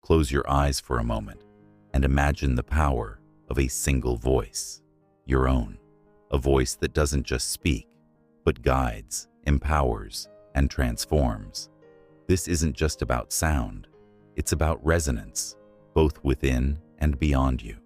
Close your eyes for a moment and imagine the power of a single voice, your own. A voice that doesn't just speak, but guides, empowers, and transforms. This isn't just about sound, it's about resonance, both within and beyond you.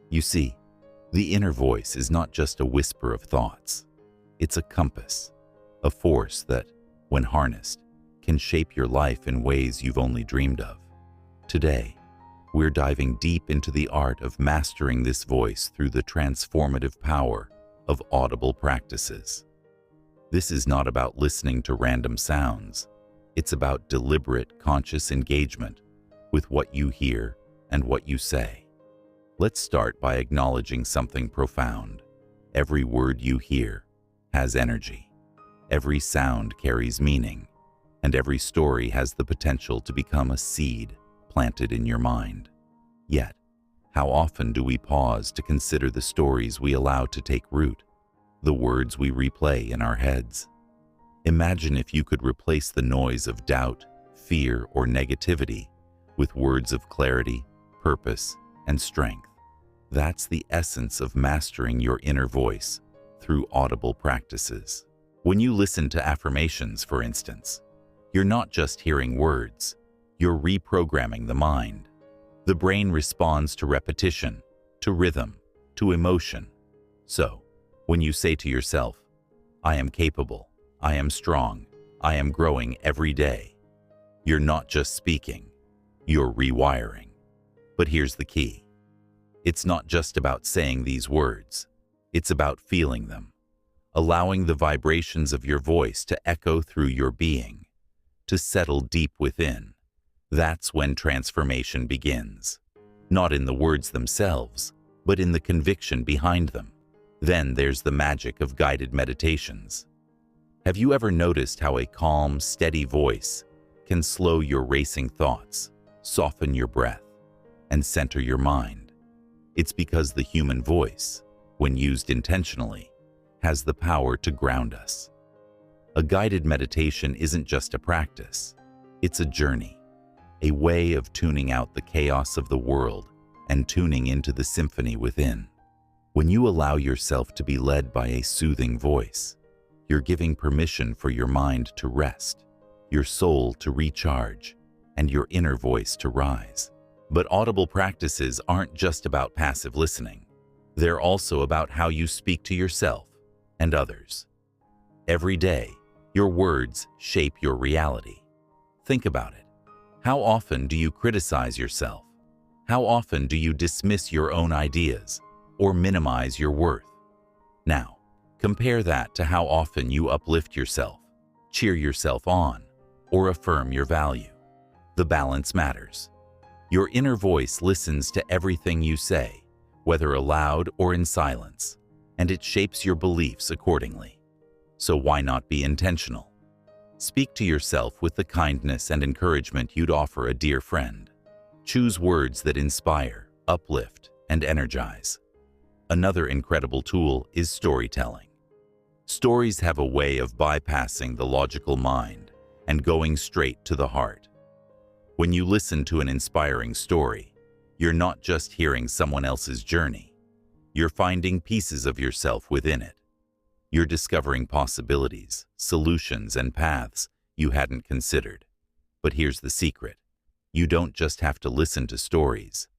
You see, the inner voice is not just a whisper of thoughts. It's a compass, a force that, when harnessed, can shape your life in ways you've only dreamed of. Today, we're diving deep into the art of mastering this voice through the transformative power of audible practices. This is not about listening to random sounds. It's about deliberate, conscious engagement with what you hear and what you say. Let's start by acknowledging something profound. Every word you hear has energy. Every sound carries meaning, and every story has the potential to become a seed planted in your mind. Yet, how often do we pause to consider the stories we allow to take root, the words we replay in our heads? Imagine if you could replace the noise of doubt, fear, or negativity with words of clarity, purpose, and strength. That's the essence of mastering your inner voice through audible practices. When you listen to affirmations, for instance, you're not just hearing words, you're reprogramming the mind. The brain responds to repetition, to rhythm, to emotion. So, when you say to yourself, "I am capable, I am strong, I am growing every day," you're not just speaking, you're rewiring. But here's the key. It's not just about saying these words. It's about feeling them, allowing the vibrations of your voice to echo through your being, to settle deep within. That's when transformation begins. Not in the words themselves, but in the conviction behind them. Then there's the magic of guided meditations. Have you ever noticed how a calm, steady voice can slow your racing thoughts, soften your breath, and center your mind? It's because the human voice, when used intentionally, has the power to ground us. A guided meditation isn't just a practice, it's a journey, a way of tuning out the chaos of the world and tuning into the symphony within. When you allow yourself to be led by a soothing voice, you're giving permission for your mind to rest, your soul to recharge, and your inner voice to rise. But audible practices aren't just about passive listening. They're also about how you speak to yourself and others. Every day, your words shape your reality. Think about it. How often do you criticize yourself? How often do you dismiss your own ideas or minimize your worth? Now, compare that to how often you uplift yourself, cheer yourself on, or affirm your value. The balance matters. Your inner voice listens to everything you say, whether aloud or in silence, and it shapes your beliefs accordingly. So why not be intentional? Speak to yourself with the kindness and encouragement you'd offer a dear friend. Choose words that inspire, uplift, and energize. Another incredible tool is storytelling. Stories have a way of bypassing the logical mind and going straight to the heart. When you listen to an inspiring story, you're not just hearing someone else's journey. You're finding pieces of yourself within it. You're discovering possibilities, solutions, and paths you hadn't considered. But here's the secret. You don't just have to listen to stories.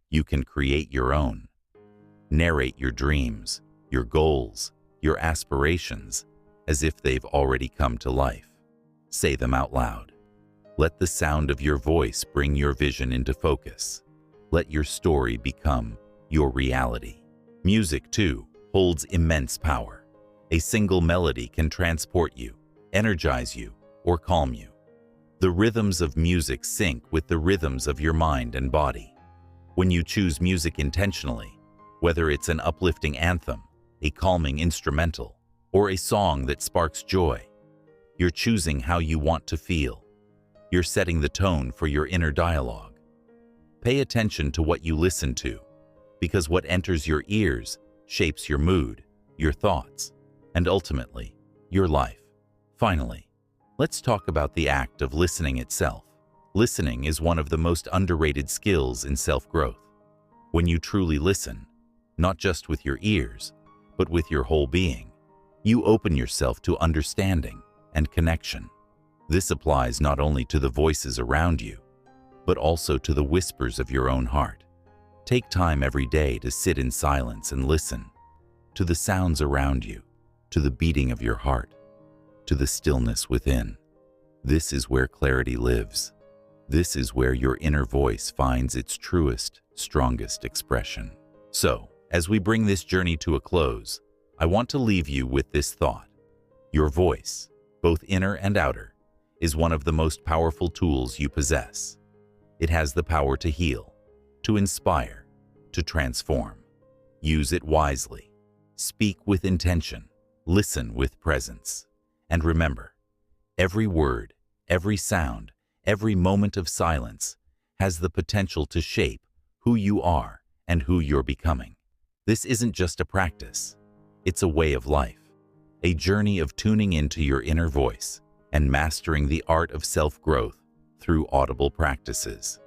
You can create your own. Narrate your dreams, your goals, your aspirations, as if they've already come to life. Say them out loud. Let the sound of your voice bring your vision into focus. Let your story become your reality. Music, too, holds immense power. A single melody can transport you, energize you, or calm you. The rhythms of music sync with the rhythms of your mind and body. When you choose music intentionally, whether it's an uplifting anthem, a calming instrumental, or a song that sparks joy, you're choosing how you want to feel. You're setting the tone for your inner dialogue. Pay attention to what you listen to, because what enters your ears shapes your mood, your thoughts, and ultimately, your life. Finally, let's talk about the act of listening itself. Listening is one of the most underrated skills in self-growth. When you truly listen, not just with your ears, but with your whole being, you open yourself to understanding and connection. This applies not only to the voices around you, but also to the whispers of your own heart. Take time every day to sit in silence and listen to the sounds around you, to the beating of your heart, to the stillness within. This is where clarity lives. This is where your inner voice finds its truest, strongest expression. So, as we bring this journey to a close, I want to leave you with this thought. Your voice, both inner and outer, is one of the most powerful tools you possess. It has the power to heal, to inspire, to transform. Use it wisely. Speak with intention. Listen with presence. And remember, every word, every sound, every moment of silence has the potential to shape who you are and who you're becoming. This isn't just a practice. It's a way of life, a journey of tuning into your inner voice and mastering the art of self-growth through audible practices.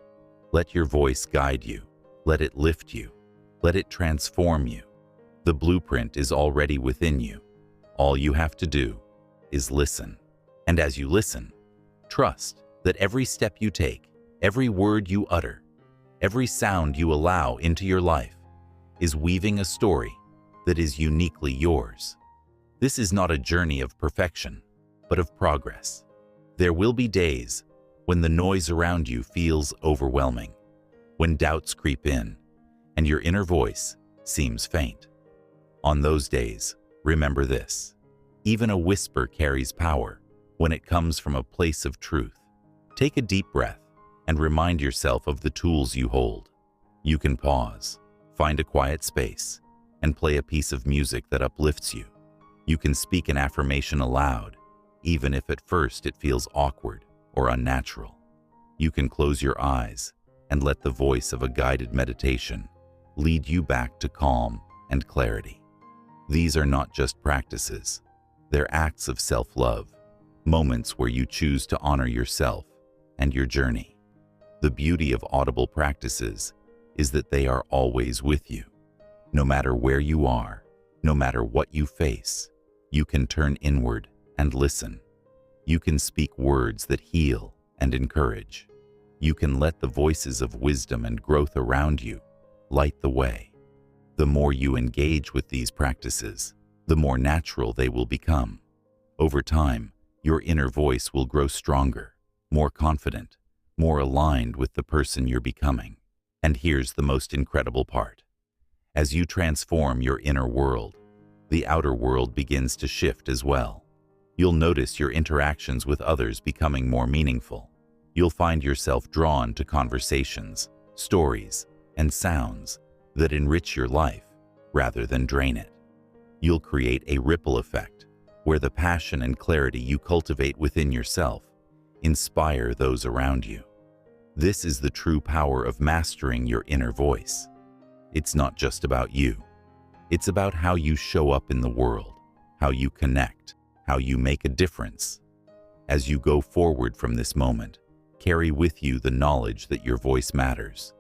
Let your voice guide you. Let it lift you. Let it transform you. The blueprint is already within you. All you have to do is listen. And as you listen, trust that every step you take, every word you utter, every sound you allow into your life is weaving a story that is uniquely yours. This is not a journey of perfection, but of progress. There will be days when the noise around you feels overwhelming, when doubts creep in, and your inner voice seems faint. On those days, remember this: even a whisper carries power when it comes from a place of truth. Take a deep breath and remind yourself of the tools you hold. You can pause, find a quiet space, and play a piece of music that uplifts you. You can speak an affirmation aloud, even if at first it feels awkward or unnatural. You can close your eyes and let the voice of a guided meditation lead you back to calm and clarity. These are not just practices. They're acts of self-love, moments where you choose to honor yourself and your journey. The beauty of audible practices is that they are always with you. No matter where you are, no matter what you face, you can turn inward and listen. You can speak words that heal and encourage. You can let the voices of wisdom and growth around you light the way. The more you engage with these practices, the more natural they will become. Over time, your inner voice will grow stronger, more confident, more aligned with the person you're becoming. And here's the most incredible part. As you transform your inner world, the outer world begins to shift as well. You'll notice your interactions with others becoming more meaningful. You'll find yourself drawn to conversations, stories, and sounds that enrich your life rather than drain it. You'll create a ripple effect where the passion and clarity you cultivate within yourself inspire those around you. This is the true power of mastering your inner voice. It's not just about you. It's about how you show up in the world, how you connect, how you make a difference. As you go forward from this moment, carry with you the knowledge that your voice matters.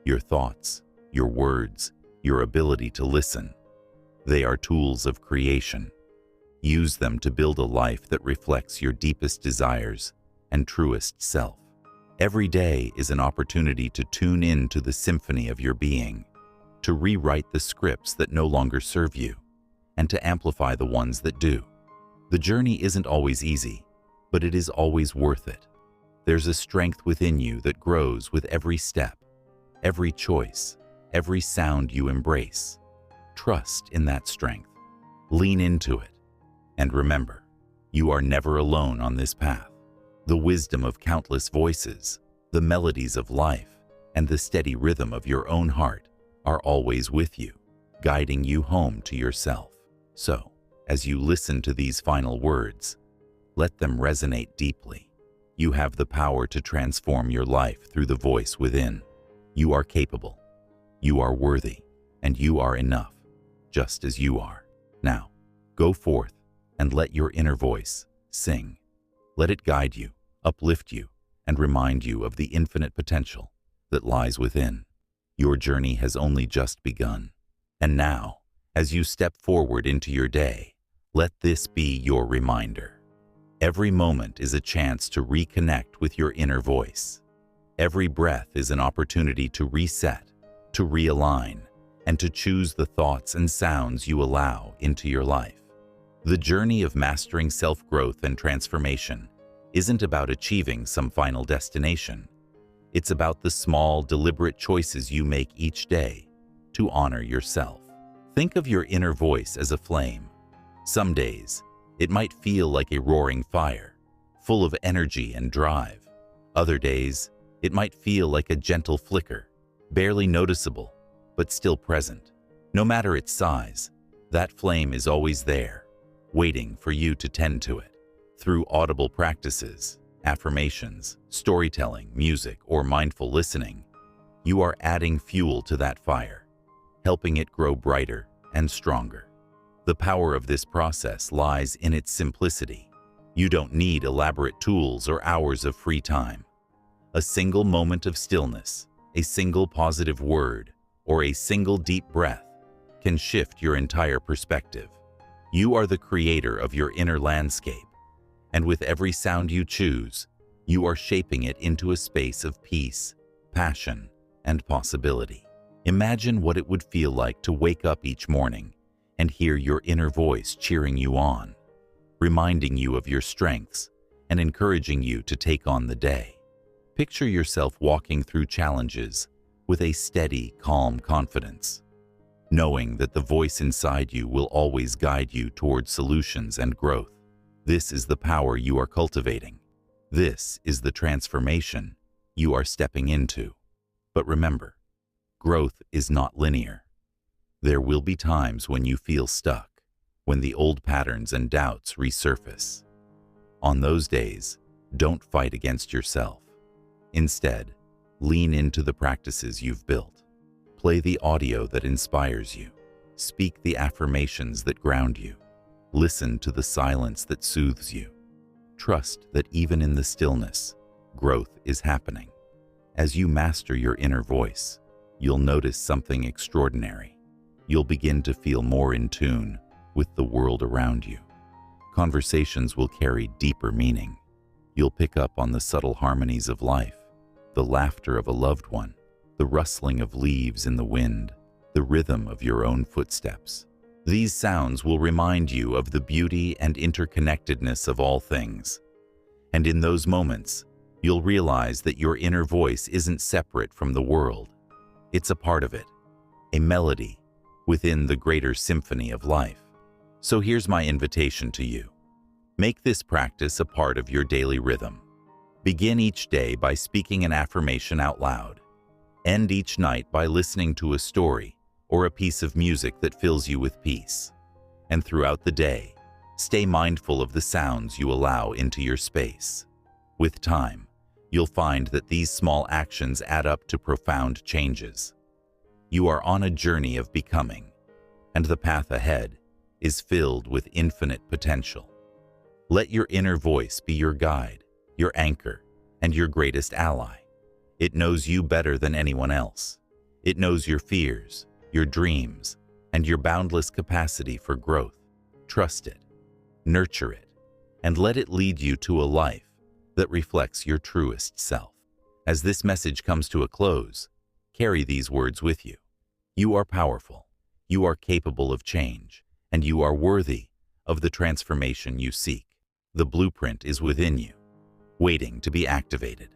Your thoughts, your words, your ability to listen. They are tools of creation. Use them to build a life that reflects your deepest desires and truest self. Every day is an opportunity to tune in to the symphony of your being, to rewrite the scripts that no longer serve you, and to amplify the ones that do. The journey isn't always easy, but it is always worth it. There's a strength within you that grows with every step, every choice, every sound you embrace. Trust in that strength. Lean into it. And remember, you are never alone on this path. The wisdom of countless voices, the melodies of life, and the steady rhythm of your own heart are always with you, guiding you home to yourself. So, as you listen to these final words, let them resonate deeply. You have the power to transform your life through the voice within. You are capable, you are worthy, and you are enough, just as you are. Now, go forth and let your inner voice sing. Let it guide you, uplift you, and remind you of the infinite potential that lies within. Your journey has only just begun. And now, as you step forward into your day, let this be your reminder. Every moment is a chance to reconnect with your inner voice. Every breath is an opportunity to reset, to realign, and to choose the thoughts and sounds you allow into your life. The journey of mastering self-growth and transformation isn't about achieving some final destination. It's about the small, deliberate choices you make each day to honor yourself. Think of your inner voice as a flame. Some days, it might feel like a roaring fire, full of energy and drive. Other days, it might feel like a gentle flicker, barely noticeable, but still present. No matter its size, that flame is always there, waiting for you to tend to it. Through audible practices, affirmations, storytelling, music, or mindful listening, you are adding fuel to that fire, helping it grow brighter and stronger. The power of this process lies in its simplicity. You don't need elaborate tools or hours of free time. A single moment of stillness, a single positive word, or a single deep breath can shift your entire perspective. You are the creator of your inner landscape, and with every sound you choose, you are shaping it into a space of peace, passion, and possibility. Imagine what it would feel like to wake up each morning and hear your inner voice cheering you on, reminding you of your strengths and encouraging you to take on the day. Picture yourself walking through challenges with a steady, calm confidence, knowing that the voice inside you will always guide you towards solutions and growth. This is the power you are cultivating. This is the transformation you are stepping into. But remember, growth is not linear. There will be times when you feel stuck, when the old patterns and doubts resurface. On those days, don't fight against yourself. Instead, lean into the practices you've built. Play the audio that inspires you. Speak the affirmations that ground you. Listen to the silence that soothes you. Trust that even in the stillness, growth is happening. As you master your inner voice, you'll notice something extraordinary. You'll begin to feel more in tune with the world around you. Conversations will carry deeper meaning. You'll pick up on the subtle harmonies of life, the laughter of a loved one, the rustling of leaves in the wind, the rhythm of your own footsteps. These sounds will remind you of the beauty and interconnectedness of all things. And in those moments, you'll realize that your inner voice isn't separate from the world. It's a part of it, a melody within the greater symphony of life. So here's my invitation to you. Make this practice a part of your daily rhythm. Begin each day by speaking an affirmation out loud. End each night by listening to a story or a piece of music that fills you with peace. And throughout the day, stay mindful of the sounds you allow into your space. With time, you'll find that these small actions add up to profound changes. You are on a journey of becoming, and the path ahead is filled with infinite potential. Let your inner voice be your guide, your anchor, and your greatest ally. It knows you better than anyone else. It knows your fears, your dreams, and your boundless capacity for growth. Trust it, nurture it, and let it lead you to a life that reflects your truest self. As this message comes to a close, carry these words with you. You are powerful, you are capable of change, and you are worthy of the transformation you seek. The blueprint is within you, waiting to be activated.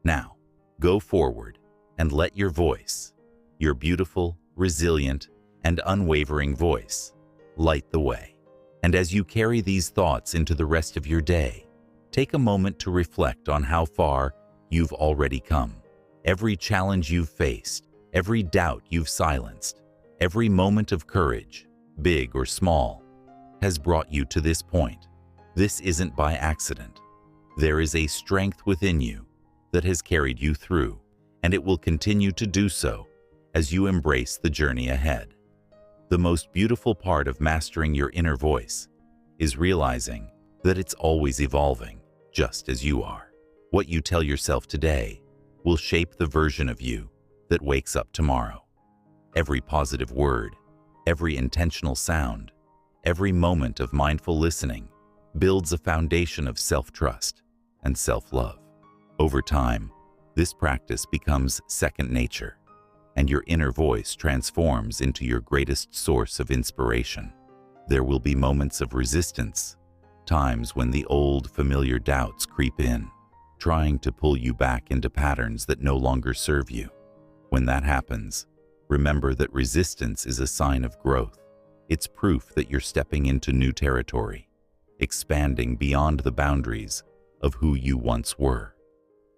Now, go forward and let your voice, your beautiful, resilient, and unwavering voice, light the way. And as you carry these thoughts into the rest of your day, take a moment to reflect on how far you've already come. Every challenge you've faced, every doubt you've silenced, every moment of courage, big or small, has brought you to this point. This isn't by accident. There is a strength within you that has carried you through, and it will continue to do so as you embrace the journey ahead. The most beautiful part of mastering your inner voice is realizing that it's always evolving, just as you are. What you tell yourself today will shape the version of you that wakes up tomorrow. Every positive word, every intentional sound, every moment of mindful listening builds a foundation of self-trust and self-love. Over time, this practice becomes second nature, and your inner voice transforms into your greatest source of inspiration. There will be moments of resistance, times when the old familiar doubts creep in, trying to pull you back into patterns that no longer serve you. When that happens, remember that resistance is a sign of growth. It's proof that you're stepping into new territory, expanding beyond the boundaries of who you once were.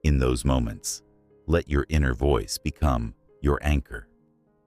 In those moments, let your inner voice become your anchor.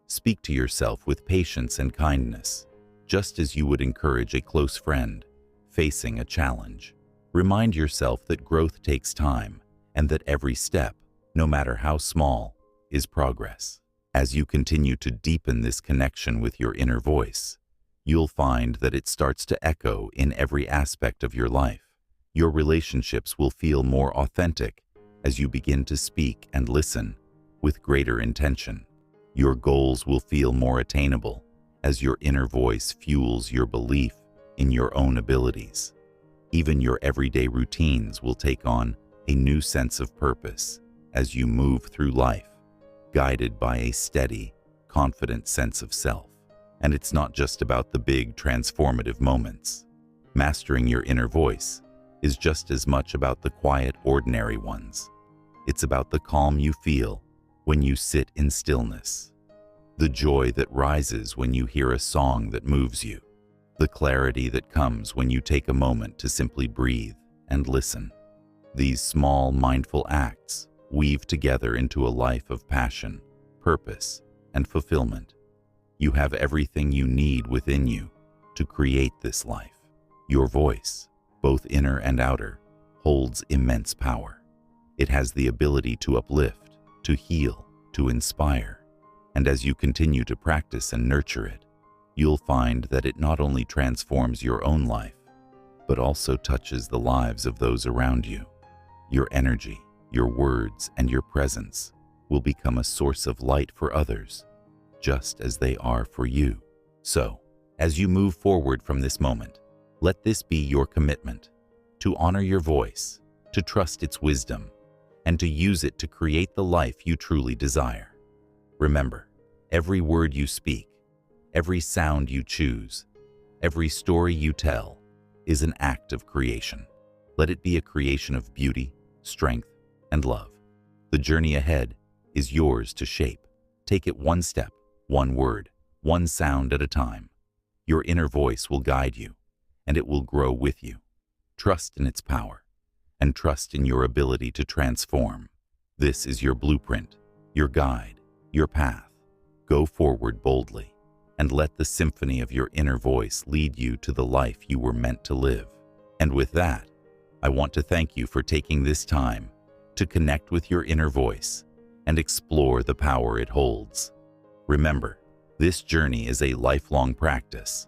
Speak to yourself with patience and kindness, just as you would encourage a close friend facing a challenge. Remind yourself that growth takes time and that every step, no matter how small, is progress. As you continue to deepen this connection with your inner voice, you'll find that it starts to echo in every aspect of your life. Your relationships will feel more authentic as you begin to speak and listen with greater intention. Your goals will feel more attainable as your inner voice fuels your belief in your own abilities. Even your everyday routines will take on a new sense of purpose as you move through life, guided by a steady, confident sense of self. And it's not just about the big, transformative moments. Mastering your inner voice is just as much about the quiet, ordinary ones. It's about the calm you feel when you sit in stillness, the joy that rises when you hear a song that moves you, the clarity that comes when you take a moment to simply breathe and listen. These small, mindful acts weave together into a life of passion, purpose, and fulfillment. You have everything you need within you to create this life. Your voice, both inner and outer, holds immense power. It has the ability to uplift, to heal, to inspire. And as you continue to practice and nurture it, you'll find that it not only transforms your own life, but also touches the lives of those around you. Your energy, your words, and your presence will become a source of light for others, just as they are for you. So, as you move forward from this moment, let this be your commitment to honor your voice, to trust its wisdom, and to use it to create the life you truly desire. Remember, every word you speak, every sound you choose, every story you tell is an act of creation. Let it be a creation of beauty, strength, and love. The journey ahead is yours to shape. Take it one step, one word, one sound at a time. Your inner voice will guide you, and it will grow with you. Trust in its power, and trust in your ability to transform. This is your blueprint, your guide, your path. Go forward boldly, and let the symphony of your inner voice lead you to the life you were meant to live. And with that, I want to thank you for taking this time to connect with your inner voice and explore the power it holds. Remember, this journey is a lifelong practice,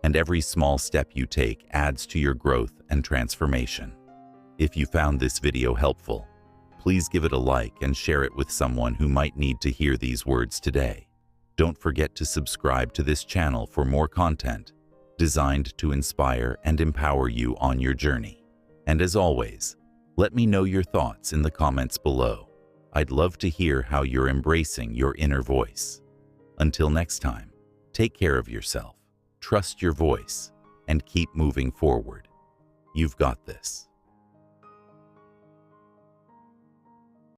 and every small step you take adds to your growth and transformation. If you found this video helpful, please give it a like and share it with someone who might need to hear these words today. Don't forget to subscribe to this channel for more content designed to inspire and empower you on your journey. And as always, let me know your thoughts in the comments below. I'd love to hear how you're embracing your inner voice. Until next time, take care of yourself, trust your voice, and keep moving forward. You've got this.